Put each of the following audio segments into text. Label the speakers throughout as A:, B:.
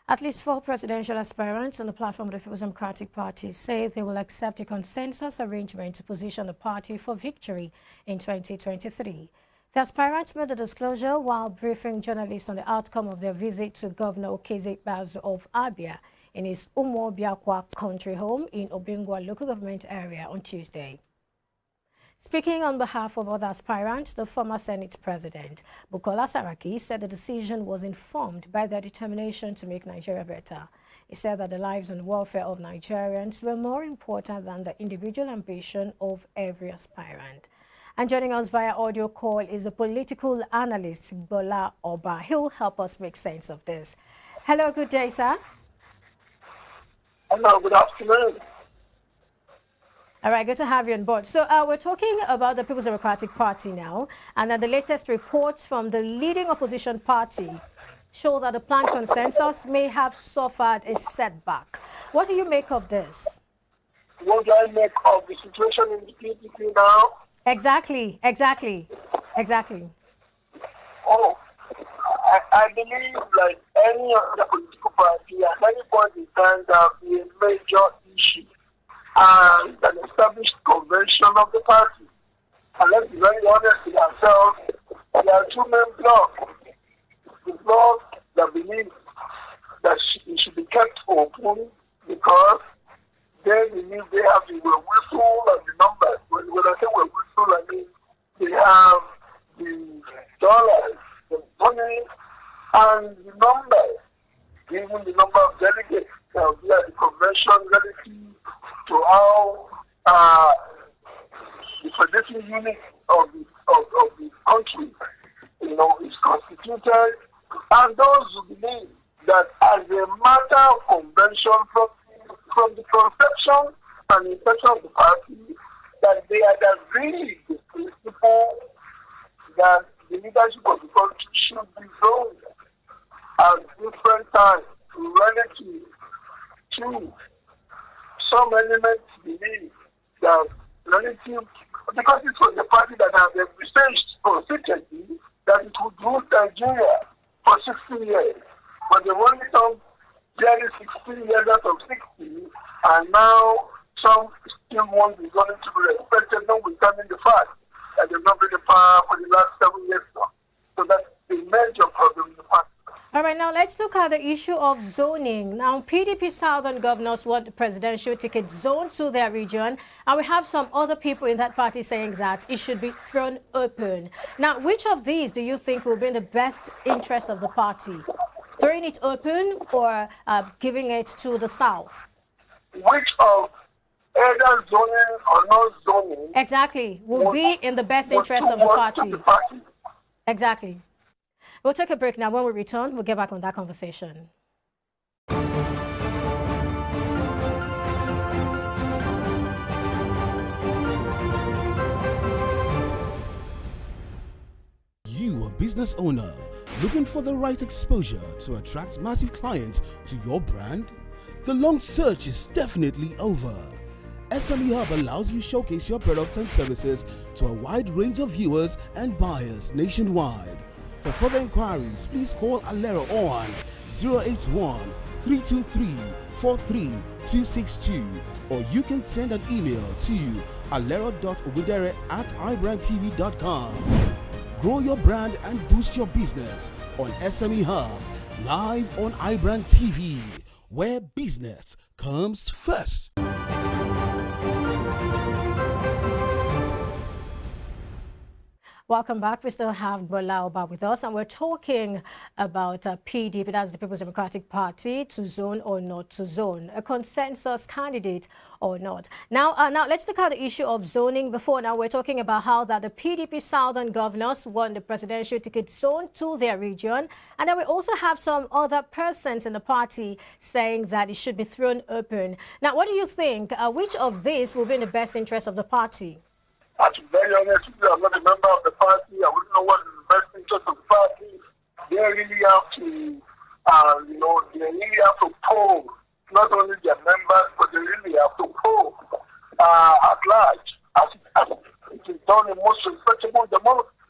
A: At least 4 presidential aspirants on the platform of the People's Democratic Party say they will accept a consensus arrangement to position the party for victory in 2023. The aspirants made the disclosure while briefing journalists on the outcome of their visit to Governor Pdp'S of Abia in his Umuobiakwa country home in Obingwa local government area on Tuesday. Speaking on behalf of other aspirants, the former Senate President, Bukola Saraki, said the decision was informed by their determination to make Nigeria better. He said that the lives and welfare of Nigerians were more important than the individual ambition of every aspirant. And joining us via audio call is a political analyst, Bola Oba. He'll help us make sense of this. Hello, good day, sir.
B: Hello, good afternoon.
A: All right, good to have you on board. So we're talking about the People's Democratic Party now, and the latest reports from the leading opposition party show that the planned consensus may have suffered a setback. What do you make of this?
B: What do I make of the situation in the PDP now?
A: Exactly.
B: Oh, I believe like any other political party, at any point in time, there will be a major issue and an established convention of the party. And let's be very honest with ourselves, there are two main blocks. The bloc that believes that it should be kept open because they believe they have the whistle and the numbers. When I say whistle, I mean they have the dollars, the money, and the numbers, even the number of delegates that will be at the convention relative to how the federative unit of the country, is constituted, and those who believe that as a matter of convention from the conception and inception of the party, that they had agreed the principle that the leadership of the country should be zoned at different times relative to some elements believe that relative, because it was a party that has envisaged consistently that it would rule Nigeria for 60 years. But they've only done barely 16 years out of 60, and now some still want the government to be respected, notwithstanding the fact that they've not been in power for the last 7 years now. So that's a major problem in the party.
A: All right, now let's look at the issue of zoning. Now, PDP Southern governors want the presidential ticket zoned to their region, and we have some other people in that party saying that it should be thrown open. Now, which of these do you think will be in the best interest of the party? Throwing it open or giving it to the South?
B: Which of either zoning or not zoning?
A: Exactly, will be in the best interest of the party. Exactly. We'll take a break now. When we return, we'll get back on that conversation.
C: You, a business owner, looking for the right exposure to attract massive clients to your brand? The long search is definitely over. SME Hub allows you showcase your products and services to a wide range of viewers and buyers nationwide. For further inquiries, please call Alero on 081-323-43262, or you can send an email to alero.ogudere@iBrandTV.com. Grow your brand and boost your business on SME Hub, live on iBrandTV, where business comes first.
A: Welcome back. We still have Bola Oba with us, and we're talking about PDP, that's the People's Democratic Party, to zone or not to zone, a consensus candidate or not. Now let's look at the issue of zoning. Before now, we're talking about how that the PDP Southern governors want the presidential ticket zoned to their region, and then we also have some other persons in the party saying that it should be thrown open. Now, what do you think? Which of these will be in the best interest of the party?
B: To be very honest with you, I'm not a member of the party. I wouldn't know what is the best interest of the party. They really have to, they really have to poll not only their members, but they really have to poll at large, as it is done in most respectable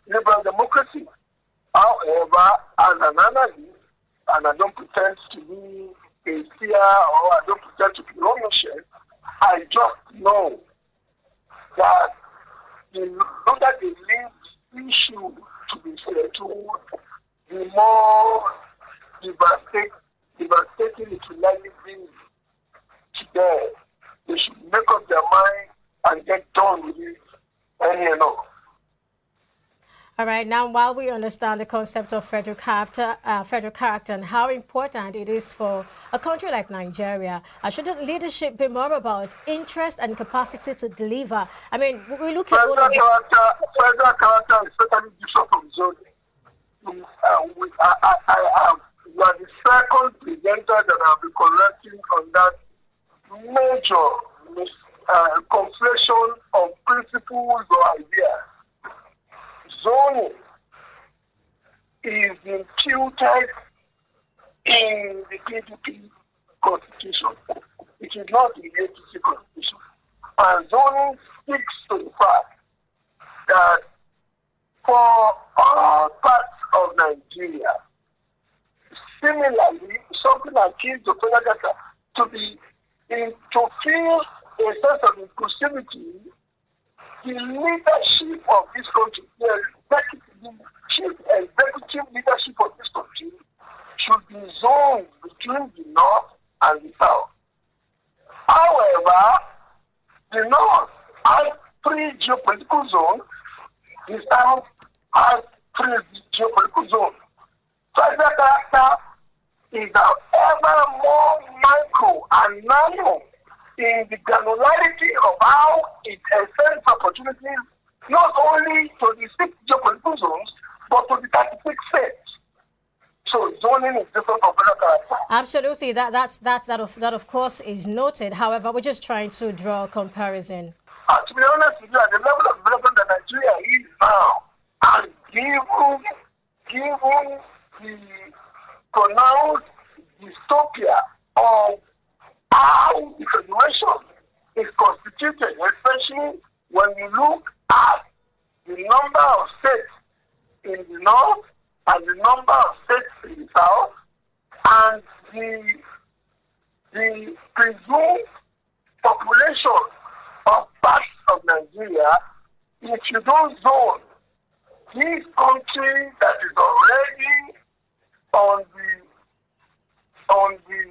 B: liberal democracy. However, as an analyst, and I don't pretend to be or I don't pretend to be omniscient. I just know that the longer the least issue to be settled, the more devastating it will likely be to them. They should make up their mind and get done with it any and all.
A: All right, now while we understand the concept of federal character and how important it is for a country like Nigeria, shouldn't leadership be more about interest and capacity to deliver? I mean, we look at all of
B: federal character is totally different from zoning. You are the second presenter that I'll be correcting on that major conflation of principles or ideas. Zoning is imputed in the PDP constitution. It is not in the APC constitution. And zoning speaks to the fact that for all parts of Nigeria, similarly, something akin to federal data to feel a sense of inclusivity, the leadership of this country, the chief executive leadership of this country should be zoned between the North and the South. However, the North has 3 geopolitical zones, the South has 3 geopolitical zones. Federal character is however more micro and nano in the granularity of how it extends opportunities not only to the 6 geopolitical zones, but to the 36 states. So zoning is different from federal character.
A: Absolutely, that of course is noted. However, we're just trying to draw a comparison.
B: To be honest with you, at the level of development that Nigeria is now, and given the pronounced dystopia of how the federation is constituted, especially when you look at the number of states in the north and the number of states in the south, and the presumed population of parts of Nigeria, if you don't zone this country that is already on the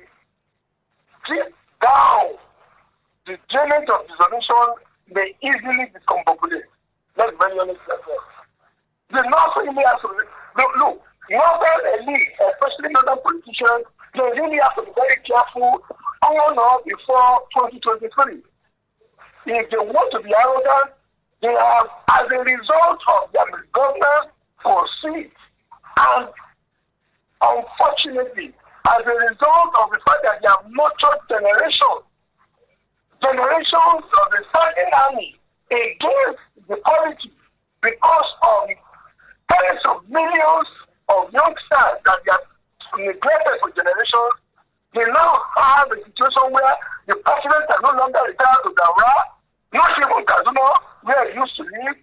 B: deep down, the drainage of dissolution may easily discombobulate. Let's be very honest with ourselves. The North really has to look, northern elite, especially northern politicians, they really have to be very careful on or before 2023. If they want to be arrogant, they have, as a result of their misgovernance, proceed. And unfortunately, as a result of the fact that they have nurtured generations of the standing army against the polity because of tens of millions of youngsters that they have neglected for generations, they now have a situation where the president can no longer retire to Daura, not even Kaduna, where he used to live.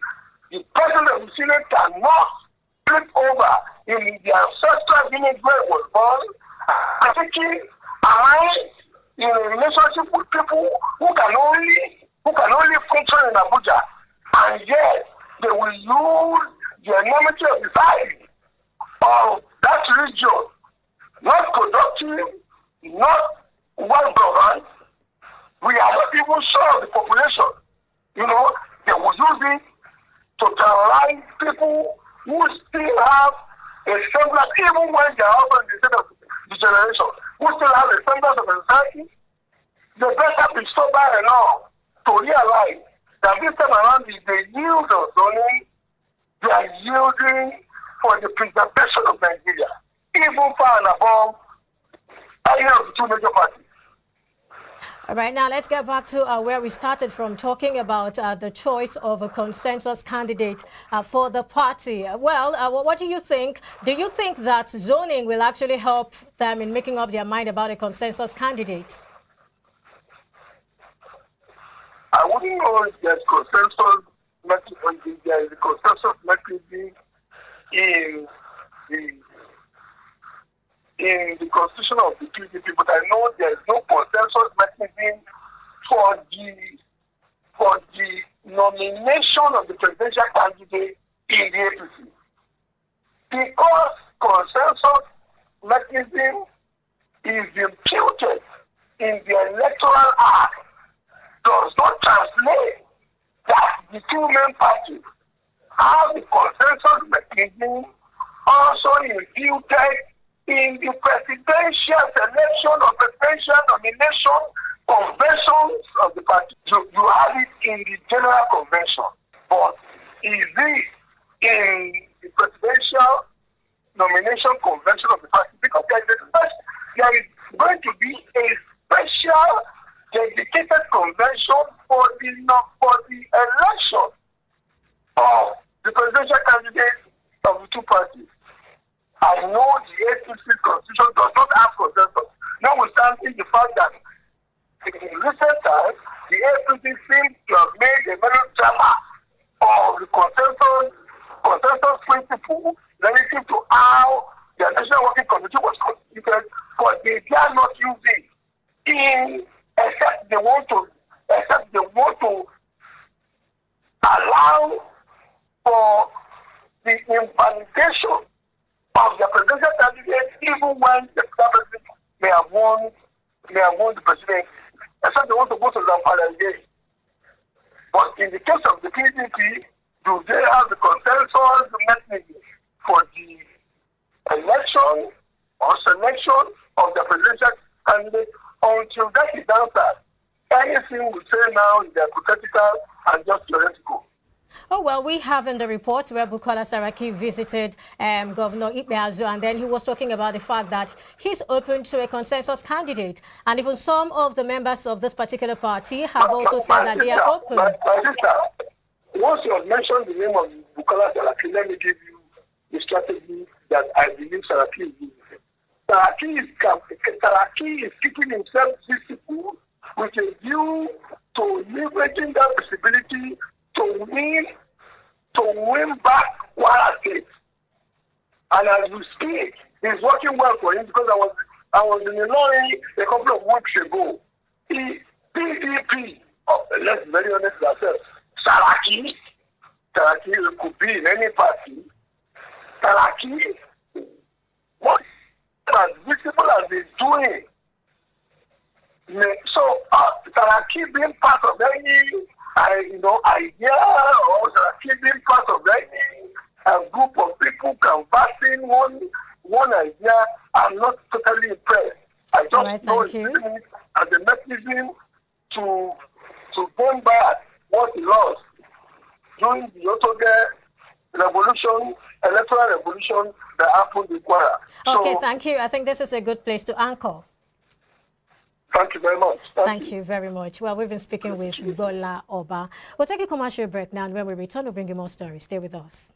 B: The president of the Senate cannot flip over in the ancestral village where he was born, taking alliance in a relationship with people who can only function in Abuja, and yet they will use the enormity of the size of that region, not productive, not well governed. We are not even sure of the population. They will use it to terrorize people who still have a semblance, even when they are over the state of the generation, who still have a semblance of anxiety. They better be sober enough to realize that this time around, if they yield on zoning, they are yielding for the preservation of Nigeria, even far and above any of the 2 major parties.
A: All right, now let's get back to where we started from, talking about the choice of a consensus candidate for the party. Well, what do you think? Do you think that zoning will actually help them in making up their mind about a consensus candidate?
B: I wouldn't know if there's consensus mechanism, there is a consensus mechanism in in the constitution of the PDP, but I know there is no consensus mechanism for the nomination of the presidential candidate in the APC. Because consensus mechanism is imputed in the electoral act, does not translate that the two main parties have the consensus mechanism also imputed in the presidential selection or presidential nomination conventions of the party. You have it in the general convention, but is it in the presidential nomination convention of the party? Because there is going to be a special dedicated convention for the election of the presidential candidates of the two parties. I know the APC constitution does not have consensus, notwithstanding the fact that in recent times the APC seems to have made a melodrama of the consensus principle relative to how the National Working Committee was constituted, but they dare not use it except they want to allow for the invalidation of the presidential candidate, even when the president may have won the presidency, except they want to go to Zamfara again. But in the case of the PDP, do they have the consensus mechanism for the election or selection of the presidential candidate? Until that is answered, anything we say now is hypothetical and just theoretical.
A: Oh, well, we have in the report where Bukola Saraki visited Governor Pdp'S, and then he was talking about the fact that he's open to a consensus candidate. And even some of the members of this particular party have also said that they are open.
B: My sister, once you have mentioned the name of Bukola Saraki, let me give you the strategy that I believe Saraki is using. Saraki is keeping himself visible with a view to leveraging that visibility to win back Kwara State. And as we speak, it's working well for him because I was in Illinois a couple of weeks ago. The PDP, let's be very honest with ourselves, Saraki could be in any party. Saraki, what as visible as he's doing. So Saraki being part of any idea or Saraki being part of any group of people canvassing one idea, I'm not totally impressed. I just know it as a mechanism to gain back what he lost during the electoral revolution that happened in Kwara.
A: Okay, thank you. I think this is a good place to anchor.
B: Thank you very much.
A: Thank you very much. Well, we've been speaking with Bola Oba. We'll take a commercial break now, and when we return, we'll bring you more stories. Stay with us.